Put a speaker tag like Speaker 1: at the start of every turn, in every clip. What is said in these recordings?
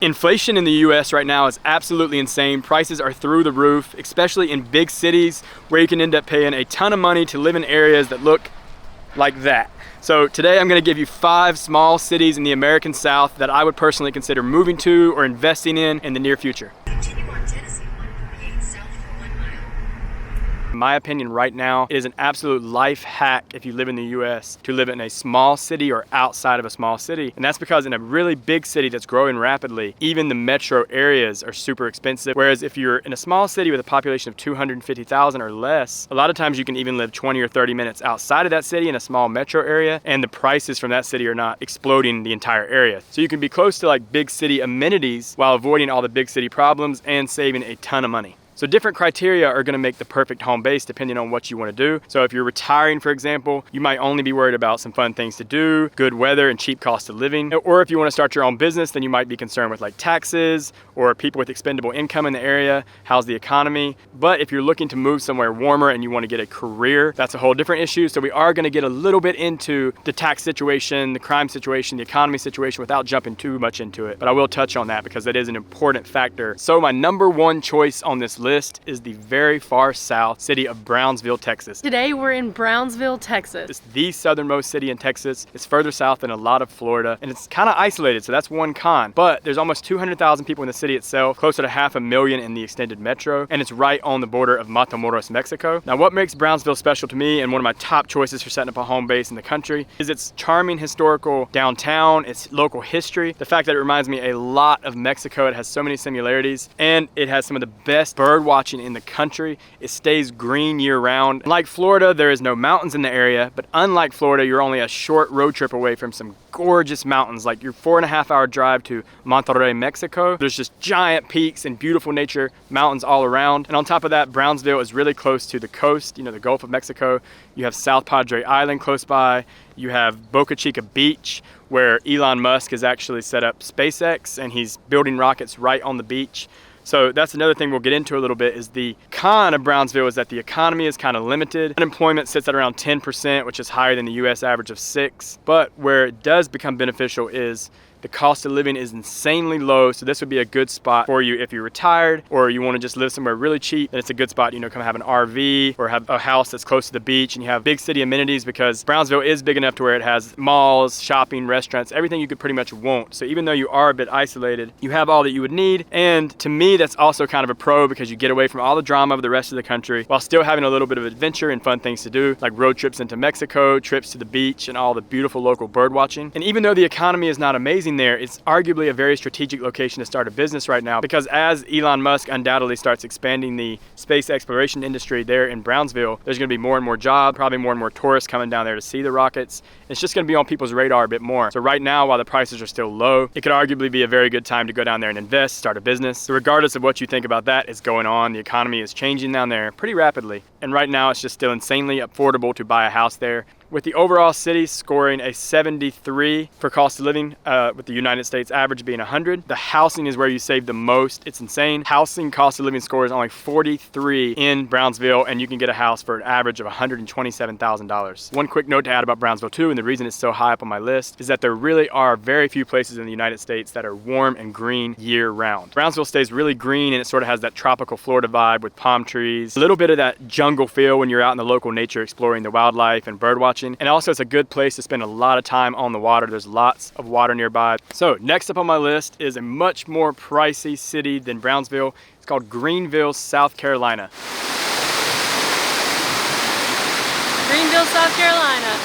Speaker 1: Inflation in the US right now is absolutely insane. Prices are through the roof, especially in big cities where you can end up paying a ton of money to live in areas that look like that. So today I'm going to give you 5 small cities in the American South that I would personally consider moving to or investing in the near future. In my opinion right now, it is an absolute life hack if you live in the US to live in a small city or outside of a small city. And that's because in a really big city that's growing rapidly, even the metro areas are super expensive. Whereas if you're in a small city with a population of 250,000 or less, a lot of times you can even live 20 or 30 minutes outside of that city in a small metro area, and the prices from that city are not exploding the entire area. So you can be close to like big city amenities while avoiding all the big city problems and saving a ton of money. So different criteria are gonna make the perfect home base depending on what you wanna do. So if you're retiring, for example, you might only be worried about some fun things to do, good weather and cheap cost of living. Or if you wanna start your own business, then you might be concerned with like taxes or people with expendable income in the area, how's the economy. But if you're looking to move somewhere warmer and you wanna get a career, that's a whole different issue. So we are gonna get a little bit into the tax situation, the crime situation, the economy situation without jumping too much into it. But I will touch on that because that is an important factor. So my number 1 choice on this list is the very far south city of Brownsville, Texas.
Speaker 2: Today we're in Brownsville, Texas.
Speaker 1: It's the southernmost city in Texas. It's further south than a lot of Florida, and it's kind of isolated, so that's one con. But there's almost 200,000 people in the city itself, closer to 500,000 in the extended metro, and it's right on the border of Matamoros, Mexico. Now what makes Brownsville special to me and one of my top choices for setting up a home base in the country is its charming historical downtown, its local history, the fact that it reminds me a lot of Mexico. It has so many similarities, and it has some of the best bird watching in the country. It stays green year round. Like Florida, there is no mountains in the area, but unlike Florida, you're only a short road trip away from some gorgeous mountains. Like your 4.5-hour drive to Monterrey, Mexico. There's just giant peaks and beautiful nature, mountains all around. And on top of that, Brownsville is really close to the coast, you know, the Gulf of Mexico. You have South Padre Island close by. You have Boca Chica Beach, where Elon Musk has actually set up SpaceX and he's building rockets right on the beach. So that's another thing we'll get into a little bit. Is the con of Brownsville is that the economy is kind of limited. Unemployment sits at around 10%, which is higher than the US average of 6%. But where it does become beneficial is the cost of living is insanely low, so this would be a good spot for you if you're retired or you want to just live somewhere really cheap. Then it's a good spot, you know, come have an RV or have a house that's close to the beach and you have big city amenities, because Brownsville is big enough to where it has malls, shopping, restaurants, everything you could pretty much want. So even though you are a bit isolated, you have all that you would need. And to me, that's also kind of a pro because you get away from all the drama of the rest of the country while still having a little bit of adventure and fun things to do, like road trips into Mexico, trips to the beach, and all the beautiful local bird watching. And even though the economy is not amazing there, it's arguably a very strategic location to start a business right now, because as Elon Musk undoubtedly starts expanding the space exploration industry there in Brownsville, there's going to be more and more jobs, probably more and more tourists coming down there to see the rockets. It's just going to be on people's radar a bit more. So right now, while the prices are still low, it could arguably be a very good time to go down there and invest, start a business. So regardless of what you think about that, it's going on. The economy is changing down there pretty rapidly. And right now, it's just still insanely affordable to buy a house there. With the overall city scoring a 73 for cost of living, with the United States average being 100. The housing is where you save the most. It's insane. Housing cost of living score is only 43 in Brownsville, and you can get a house for an average of $127,000. One quick note to add about Brownsville too, and the reason it's so high up on my list, is that there really are very few places in the United States that are warm and green year round. Brownsville stays really green, and it sort of has that tropical Florida vibe with palm trees, a little bit of that jungle feel when you're out in the local nature exploring the wildlife and bird watching. And also it's a good place to spend a lot of time on the water. There's lots of water nearby. So next up on my list is a much more pricey city than Brownsville. It's called Greenville, South Carolina.
Speaker 2: Greenville, South Carolina.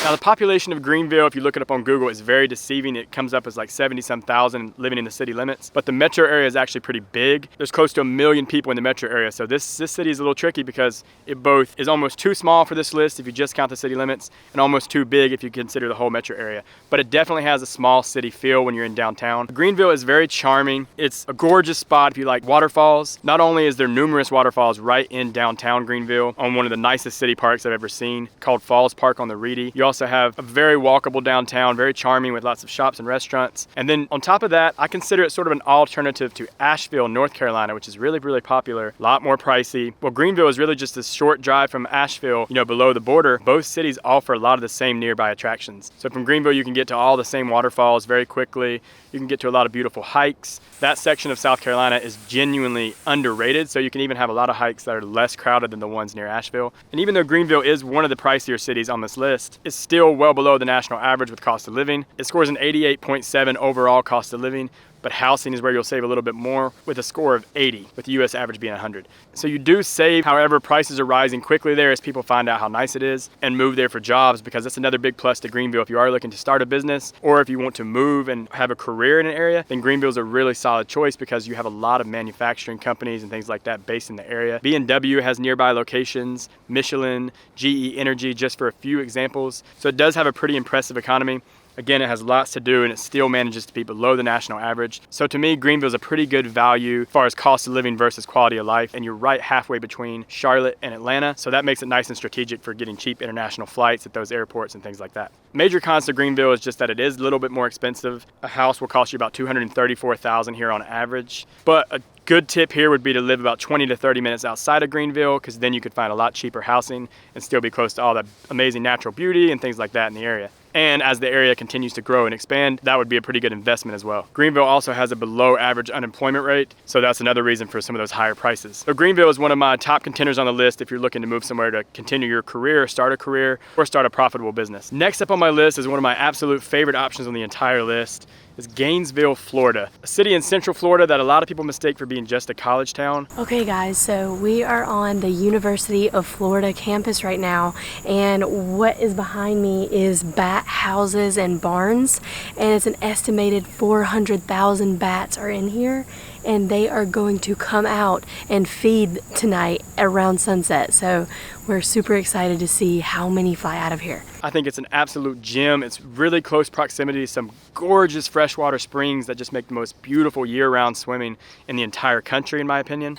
Speaker 1: Now the population of Greenville, if you look it up on Google, is very deceiving. It comes up as like 70-some thousand living in the city limits, but the metro area is actually pretty big. There's close to 1 million people in the metro area. So this city is a little tricky because it both is almost too small for this list if you just count the city limits, and almost too big if you consider the whole metro area. But it definitely has a small city feel when you're in downtown. Greenville is very charming. It's a gorgeous spot if you like waterfalls. Not only is there numerous waterfalls right in downtown Greenville on one of the nicest city parks I've ever seen, called Falls Park on the Reedy. You also have a very walkable downtown, very charming with lots of shops and restaurants. And then on top of that, I consider it sort of an alternative to Asheville, North Carolina, which is really, really popular, a lot more pricey. Well, Greenville is really just a short drive from Asheville, below the border. Both cities offer a lot of the same nearby attractions. So from Greenville, you can get to all the same waterfalls very quickly. You can get to a lot of beautiful hikes. That section of South Carolina is genuinely underrated, so you can even have a lot of hikes that are less crowded than the ones near Asheville. And even though Greenville is one of the pricier cities on this list, it's still well below the national average with cost of living. It scores an 88.7 overall cost of living, but housing is where you'll save a little bit more with a score of 80, with the US average being 100. So you do save, however, prices are rising quickly there as people find out how nice it is and move there for jobs, because that's another big plus to Greenville. If you are looking to start a business or if you want to move and have a career in an area, then Greenville is a really solid choice because you have a lot of manufacturing companies and things like that based in the area. B&W has nearby locations, Michelin, GE Energy, just for a few examples. So it does have a pretty impressive economy. Again, it has lots to do and it still manages to be below the national average. So to me, Greenville is a pretty good value as far as cost of living versus quality of life. And you're right halfway between Charlotte and Atlanta. So that makes it nice and strategic for getting cheap international flights at those airports and things like that. Major cons to Greenville is just that it is a little bit more expensive. A house will cost you about $234,000 here on average. But a good tip here would be to live about 20 to 30 minutes outside of Greenville, because then you could find a lot cheaper housing and still be close to all that amazing natural beauty and things like that in the area. And as the area continues to grow and expand, that would be a pretty good investment as well. Greenville also has a below average unemployment rate, so that's another reason for some of those higher prices. So Greenville is one of my top contenders on the list if you're looking to move somewhere to continue your career, start a career, or start a profitable business. Next up on my list is one of my absolute favorite options on the entire list. Is Gainesville, Florida, a city in Central Florida that a lot of people mistake for being just a college town.
Speaker 2: Okay guys, so we are on the University of Florida campus right now, and what is behind me is bat houses and barns, and it's an estimated 400,000 bats are in here, and they are going to come out and feed tonight around sunset. So we're super excited to see how many fly out of here.
Speaker 1: I think it's an absolute gem. It's really close proximity to some gorgeous freshwater springs that just make the most beautiful year-round swimming in the entire country, in my opinion.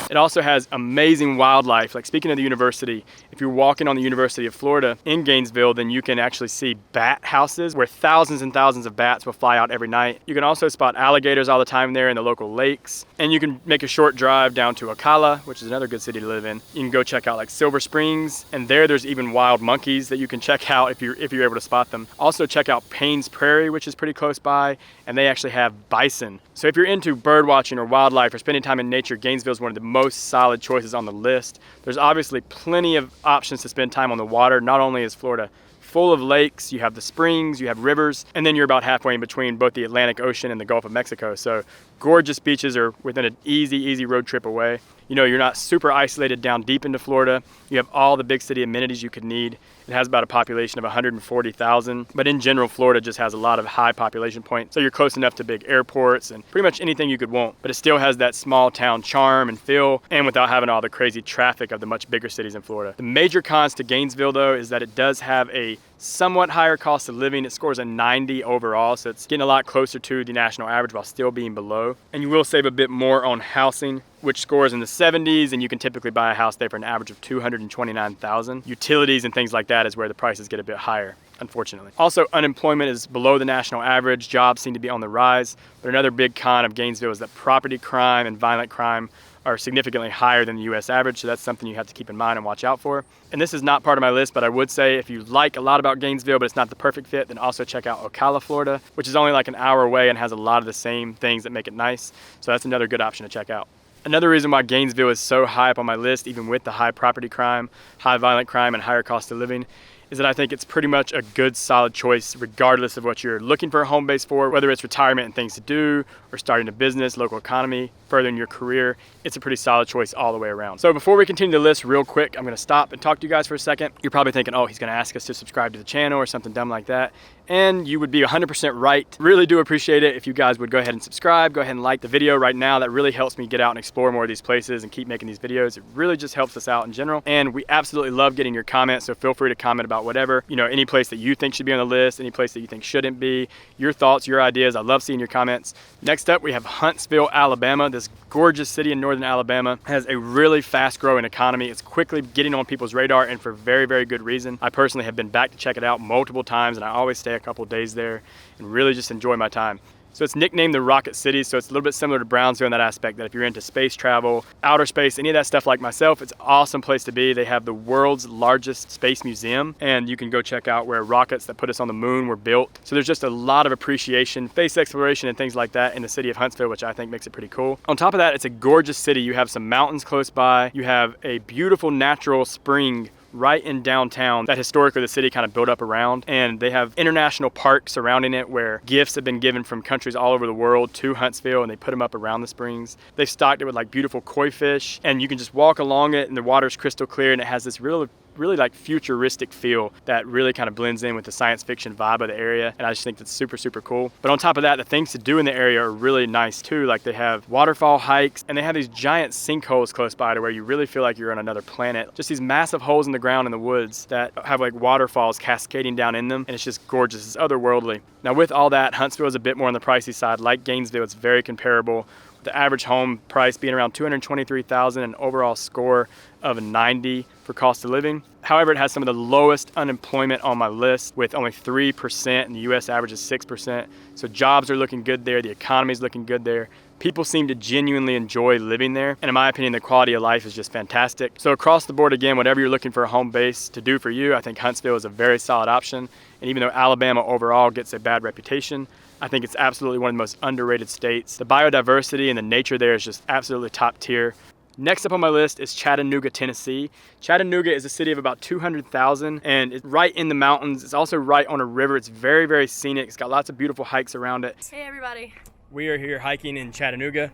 Speaker 1: It also has amazing wildlife. Like, speaking of the university, if you're walking on the University of Florida in Gainesville, then you can actually see bat houses where thousands and thousands of bats will fly out every night. You can also spot alligators all the time there in the local lakes. And you can make a short drive down to Ocala, which is another good city to live in. You can go check out like Silver Springs, and there's even wild monkeys that you can check out if you're able to spot them. Also check out Paynes Prairie, which is pretty close by, and they actually have bison. So if you're into bird watching or wildlife or spending time in nature, Gainesville is one of the most solid choices on the list. There's obviously plenty of options to spend time on the water. Not only is Florida full of lakes, you have the springs, you have rivers, and then you're about halfway in between both the Atlantic Ocean and the Gulf of Mexico. So gorgeous beaches are within an easy road trip away. You're not super isolated down deep into Florida. You have all the big city amenities you could need. It has about a population of 140,000, but in general, Florida just has a lot of high population points. So you're close enough to big airports and pretty much anything you could want, but it still has that small town charm and feel, and without having all the crazy traffic of the much bigger cities in Florida. The major cons to Gainesville, though, is that it does have a somewhat higher cost of living. It scores a 90 overall, so it's getting a lot closer to the national average while still being below. And you will save a bit more on housing, which scores in the 70s, and you can typically buy a house there for an average of $229,000. Utilities and things like that is where the prices get a bit higher, unfortunately. Also, unemployment is below the national average. Jobs seem to be on the rise, but another big con of Gainesville is that property crime and violent crime are significantly higher than the US average, so that's something you have to keep in mind and watch out for. And this is not part of my list, but I would say if you like a lot about Gainesville, but it's not the perfect fit, then also check out Ocala, Florida, which is only like an hour away and has a lot of the same things that make it nice. So that's another good option to check out. Another reason why Gainesville is so high up on my list, even with the high property crime, high violent crime, and higher cost of living, is that I think it's pretty much a good solid choice regardless of what you're looking for a home base for, whether it's retirement and things to do or starting a business, local economy, furthering your career. It's a pretty solid choice all the way around. So before we continue the list real quick, I'm gonna stop and talk to you guys for a second. You're probably thinking, oh, he's gonna ask us to subscribe to the channel or something dumb like that. and you would be 100% right. Really do appreciate it if you guys would go ahead and subscribe, go ahead and like the video right now. That really helps me get out and explore more of these places and keep making these videos. It really just helps us out in general, and we absolutely love getting your comments, so feel free to comment about whatever, you know, any place that you think should be on the list, any place that you think shouldn't be, your thoughts, your ideas. I love seeing your comments. Next up, we have Huntsville, Alabama. This gorgeous city in northern Alabama has a really fast growing economy. It's quickly getting on people's radar, and for very, very good reason. I personally have been back to check it out multiple times, and I always stay a couple days there and really just enjoy my time. So it's nicknamed the Rocket City, so it's a little bit similar to Brownsville in that aspect, that if you're into space travel, outer space, any of that stuff like myself, it's an awesome place to be. They have the world's largest space museum, and you can go check out where rockets that put us on the moon were built. So there's just a lot of appreciation, space exploration and things like that in the city of Huntsville, which I think makes it pretty cool. On top of that, it's a gorgeous city. You have some mountains close by. You have a beautiful natural spring right in downtown that historically the city kind of built up around, and they have international parks surrounding it where gifts have been given from countries all over the world to Huntsville, and they put them up around the springs. They've stocked it with like beautiful koi fish, and you can just walk along it and the water's crystal clear, and it has this really like futuristic feel that really kind of blends in with the science fiction vibe of the area, and I just think that's super, super cool. But on top of that, the things to do in the area are really nice too. Like they have waterfall hikes, and they have these giant sinkholes close by to where you really feel like you're on another planet. Just these massive holes in the ground in the woods that have like waterfalls cascading down in them, and it's just gorgeous. It's otherworldly. Now with all that, Huntsville is a bit more on the pricey side. Like Gainesville, it's very comparable. The average home price being around $223,000, an overall score of 90 for cost of living. However, it has some of the lowest unemployment on my list, with only 3%, and the US average is 6%. So jobs are looking good there, the economy is looking good there. People seem to genuinely enjoy living there, and in my opinion, the quality of life is just fantastic. So across the board, again, whatever you're looking for a home base to do for you, I think Huntsville is a very solid option. And even though Alabama overall gets a bad reputation, I think it's absolutely one of the most underrated states. The biodiversity and the nature there is just absolutely top tier. Next up on my list is Chattanooga, Tennessee. Chattanooga is a city of about 200,000, and it's right in the mountains. It's also right on a river. It's very, very scenic. It's got lots of beautiful hikes around it.
Speaker 2: Hey everybody.
Speaker 1: We are here hiking in Chattanooga.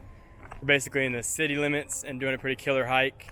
Speaker 1: We're basically in the city limits and doing a pretty killer hike.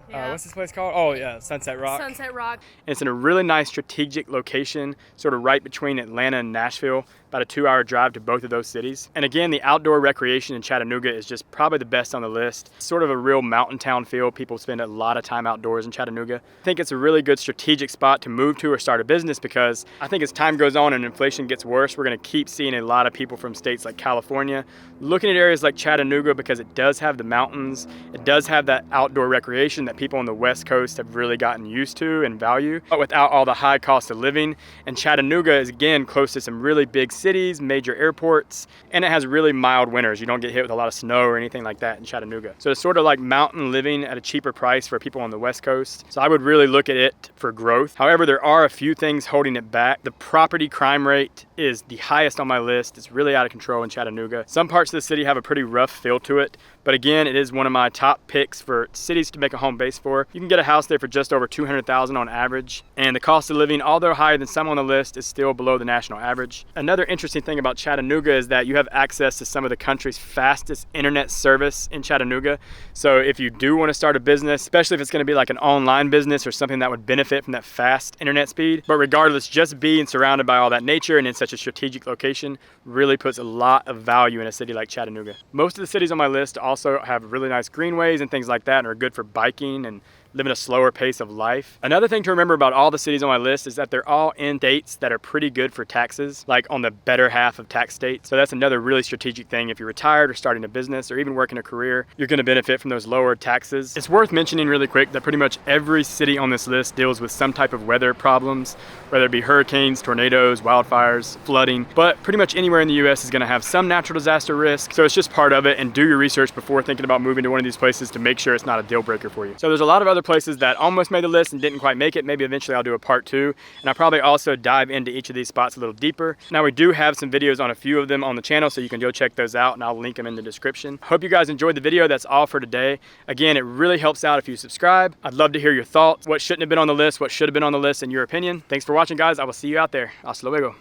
Speaker 2: Yeah.
Speaker 1: What's this place called? Oh yeah, Sunset Rock.
Speaker 2: Sunset Rock.
Speaker 1: And it's in a really nice strategic location, sort of right between Atlanta and Nashville, about a 2-hour drive to both of those cities. And again, the outdoor recreation in Chattanooga is just probably the best on the list. It's sort of a real mountain town feel. People spend a lot of time outdoors in Chattanooga. I think it's a really good strategic spot to move to or start a business, because I think as time goes on and inflation gets worse, we're gonna keep seeing a lot of people from states like California looking at areas like Chattanooga, because it does have the mountains, it does have that outdoor recreation that people on the West Coast have really gotten used to and value, but without all the high cost of living. And Chattanooga is again close to some really big cities, major airports, and it has really mild winters. You don't get hit with a lot of snow or anything like that in Chattanooga. So it's sort of like mountain living at a cheaper price for people on the West Coast. So I would really look at it for growth. However, there are a few things holding it back. The property crime rate is the highest on my list. It's really out of control in Chattanooga. Some parts of the city have a pretty rough feel to it, but again, it is one of my top picks for cities to make a home base for. You can get a house there for just over $200,000 on average, and the cost of living, although higher than some on the list, is still below the national average. Another interesting thing about Chattanooga is that you have access to some of the country's fastest internet service in Chattanooga. So if you do want to start a business, especially if it's going to be like an online business or something that would benefit from that fast internet speed, but regardless, just being surrounded by all that nature and in such a strategic location really puts a lot of value in a city like Chattanooga. Most of the cities on my list also have really nice greenways and things like that, and are good for biking and living a slower pace of life. Another thing to remember about all the cities on my list is that they're all in states that are pretty good for taxes, like on the better half of tax states. So that's another really strategic thing. If you're retired or starting a business or even working a career, you're going to benefit from those lower taxes. It's worth mentioning really quick that pretty much every city on this list deals with some type of weather problems, whether it be hurricanes, tornadoes, wildfires, flooding, but pretty much anywhere in the US is going to have some natural disaster risk. So it's just part of it, and do your research before thinking about moving to one of these places to make sure it's not a deal breaker for you. So there's a lot of other places that almost made the list and didn't quite make it. Maybe eventually I'll do a part 2, and I'll probably also dive into each of these spots a little deeper. Now we do have some videos on a few of them on the channel, so you can go check those out, and I'll link them in the description. Hope you guys enjoyed the video. That's all for today. Again, it really helps out if you subscribe. I'd love to hear your thoughts. What shouldn't have been on the list, what should have been on the list in your opinion. Thanks for watching, guys. I will see you out there. Hasta luego.